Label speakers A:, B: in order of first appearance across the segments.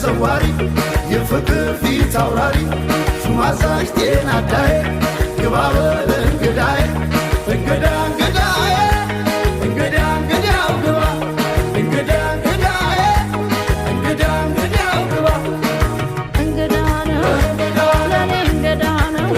A: ተሰዋሪ የፍቅር ፊት አውራሪ ሹማዛሽ ጤና ዳይ ግባበል እንግዳይ እንግዳ እንግዳይ እንግዳ እንግዳው ግባ እንግዳ እንግዳይ እንግዳ እንግዳው ግባ እንግዳ ነው ለኔ እንግዳ ነው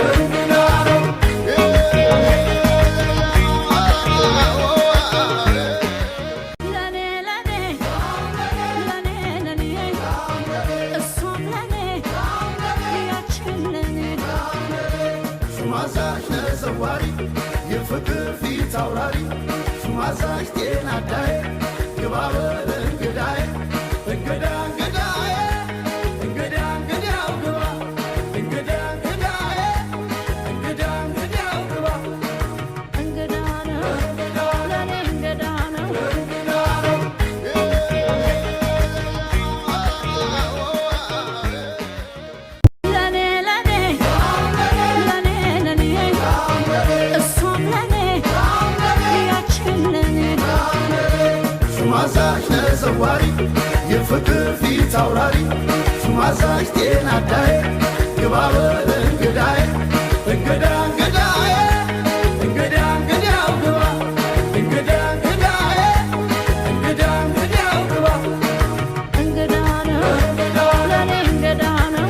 A: ሹማዛሽ ተሰዋሪ የፍቅር ፊት አውራሪ ሹማዛሽ ጤና ዳይ ግባበል እንግዳይ እንግዳ እንግዳይ እንግዳ እንግዳው ግባ እንግዳ እንግዳይ እንግዳ እንግዳው ግባ እንግዳ ነው ለኔ እንግዳ ነው ሹማዛሽ ተሰዋሪ የፍቅር ፊት አውራሪ ሹማዛሽ ጤና ዳይ ግባበል እንግዳይ እንግዳ እንግዳይ እንግዳ እንግዳው ግባ እንግዳ እንግዳይ እንግዳ እንግዳው ግባ እንግዳ ነው ለኔ እንግዳ ነው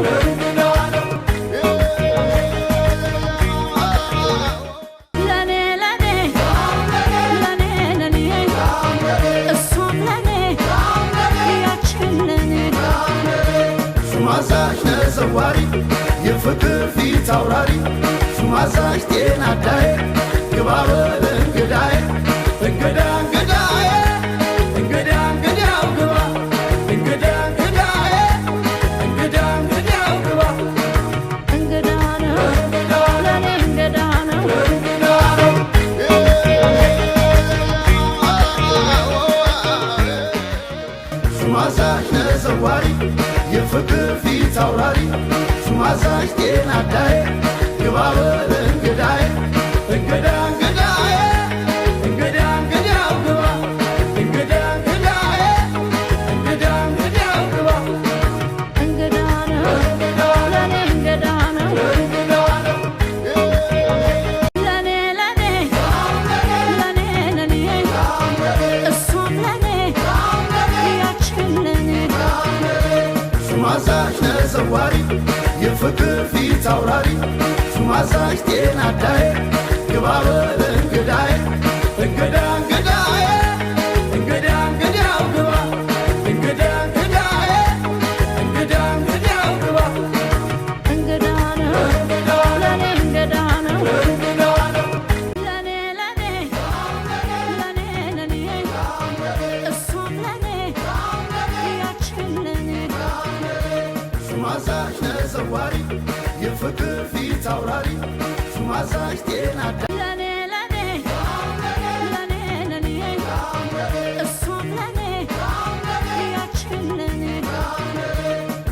A: ሹማዛሽ ተሰዋሪ የፍቅር ፊት አውራሪ ሹማዛሽ ጤና ዳይ ግባበል እንግዳይ እንግዳ እንግዳይ እንግዳ እንግዳው ግባ እንግዳ እንግዳይ እንግዳ እንግዳው ግባ እንግዳ ነው ለኔ እንግዳ ነው ሹማዛሽ ተሰዋሪ የፍቅር ፊት አውራሪ ሹማዛሽ ጤና ዳይ ግባበል እንግዳይ እንግዳ እንግዳይ እንግዳ እንግዳው ግባ እንግዳ እንግዳይ እንግዳ እንግዳው ግባ እንግዳ ነው ለኔ እንግዳ ነው ሹማዛሽ ተሰዋሪ የፍቅር ፊት አውራሪ ሹማዛሽ ጤና ዳይ ግባበል እንግዳይ እንግዳ እንግዳይ እንግዳ እንግዳው ግባ እንግዳ እንግዳይ እንግዳ እንግዳው ግባ እንግዳ ነው ለኔ እንግዳ ነው ሹማዛሽ ተሰዋሪ የፍቅር ፊት አውራሪ ሹማዛሽ ጤና ዳይ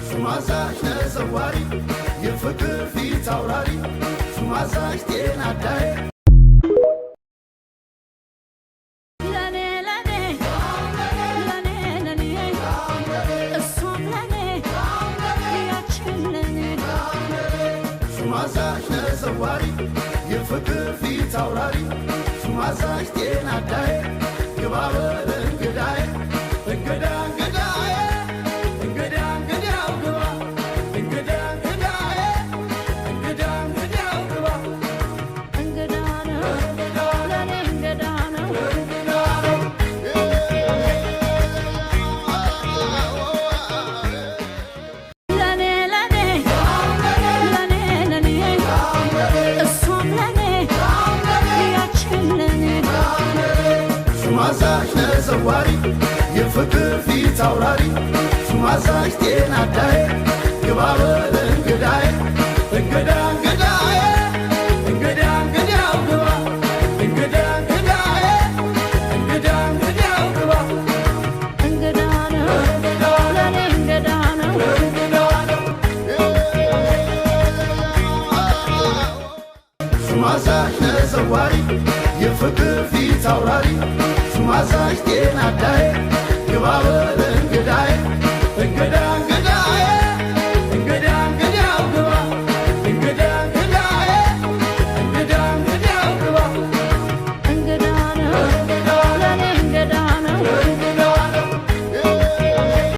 A: ሹማዛሽ ተሰዋሪ የፍቅር ፊት አውራሪ ሹማዛሽ ጤና ዳይ ሹማዛሽ ተሰዋሪ የፍቅር ፊት አውራሪ ሹማዛሽ ጤና ዳይ ግባበል እንግዳይ እንግዳ እንግዳይ እንግዳ እንግዳው ግባ እንግዳ እንግዳይ እንግዳ እንግዳው ግባ እንግዳ ነው ለኔ እንግዳ ነው ሹማዛሽ ተሰዋሪ የፍቅር ፊት አውራሪ ሹማዛሽ ጤና ዳይ ግባበል እንግዳይ እንግዳ እንግዳይ እንግዳ እንግዳው ግባ እንግዳ እንግዳይ እንግዳ እንግዳው ግባ እንግዳ ነው ለኔ እንግዳ ነው ሹማዛሽ ተሰዋሪ የፍቅር ፊት አውራሪ ሹማዛሽ ጤና ዳይ ግባበል እንግዳይ እንግዳ